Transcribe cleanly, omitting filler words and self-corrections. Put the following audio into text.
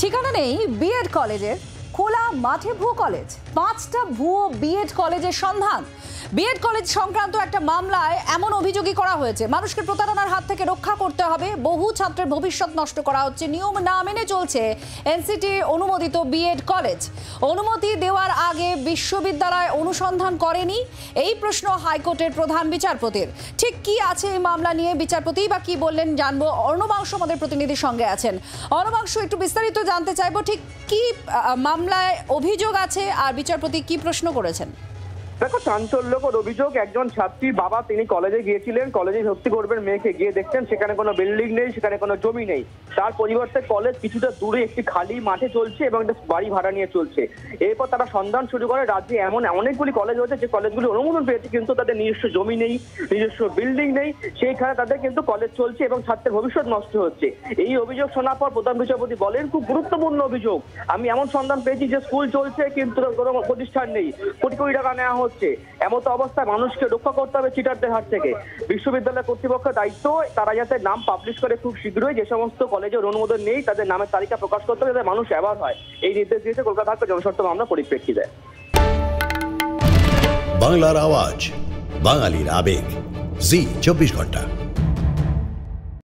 ঠিকানা নেই বিএড কলেজের, খোলা মাঠে ভুয়ো কলেজ, 5টা ভুয়ো বিএড কলেজের সন্ধান। বিএড কলেজ সংক্রান্ত একটা মামলায় এমন অভিযোগই করা হয়েছে, মানুষকে প্রতারণার হাত থেকে রক্ষা করতে হবে, বহু ছাত্রের ভবিষ্যৎ নষ্ট করা হচ্ছে, নিয়ম না মেনে চলছে এনসিটি অনুমোদিত বিএড কলেজ। অনুমতি দেওয়ার আগে বিশ্ববিদ্যালয় অনুসন্ধান করেনি, এই প্রশ্ন হাইকোর্টের প্রধান বিচারপতির। ঠিক কি আছে এই মামলা নিয়ে, বিচারপতি বা কি বললেন জানবো। অর্ণবাংশ আমাদের প্রতিনিধির সঙ্গে আছেন। অর্ণবাংশ, একটু বিস্তারিত জানতে চাইবো, ঠিক কি মামলায় অভিযোগ আছে আর বিচারপতি কি প্রশ্ন করেছেন? দেখো, চাঞ্চল্যকর অভিযোগ। একজন ছাত্রীর বাবা, তিনি কলেজে গিয়েছিলেন, কলেজে ভর্তি করবেন মেয়েকে, গিয়ে দেখছেন সেখানে কোনো বিল্ডিং নেই, সেখানে কোনো জমি নেই। তার পরিবর্তে কলেজ কিছুটা দূরে একটি খালি মাঠে চলছে এবং একটা বাড়ি ভাড়া নিয়ে চলছে। এরপর তারা সন্ধান শুরু করে। রাজ্যে এমন অনেকগুলি কলেজ হয়েছে যে কলেজগুলি অনুমোদন পেয়েছে, কিন্তু তাদের নিজস্ব জমি নেই, নিজস্ব বিল্ডিং নেই, সেইখানে তাদের কিন্তু কলেজ চলছে এবং ছাত্রের ভবিষ্যৎ নষ্ট হচ্ছে। এই অভিযোগ শোনার পর প্রধান বিচারপতি বলেন, খুব গুরুত্বপূর্ণ অভিযোগ, আমি এমন সন্ধান পেয়েছি যে স্কুল চলছে কিন্তু কোনো প্রতিষ্ঠান নেই, কোটি কোটি টাকা নেওয়া হচ্ছে। এমত অবস্থায় মানুষকে রক্ষা করতে হবে চিটারদের হাত থেকে। বিশ্ববিদ্যালয় কর্তৃপক্ষের দায়িত্ব, তারা যাতে নাম পাবলিশ করে খুব শীঘ্রই, যে সমস্ত কলেজের অনুমোদন নেই তাদের নামের তালিকা প্রকাশ করতে হবে, যাতে মানুষ অ্যাওয়ার হয়। এই নির্দেশ দিয়েছে কলকাতা হাইকোর্ট জনস্বার্থ মামলার পরিপ্রেক্ষিতে। বাংলার আওয়াজ, বাঙালির আবেগ, জি 24 ঘন্টা।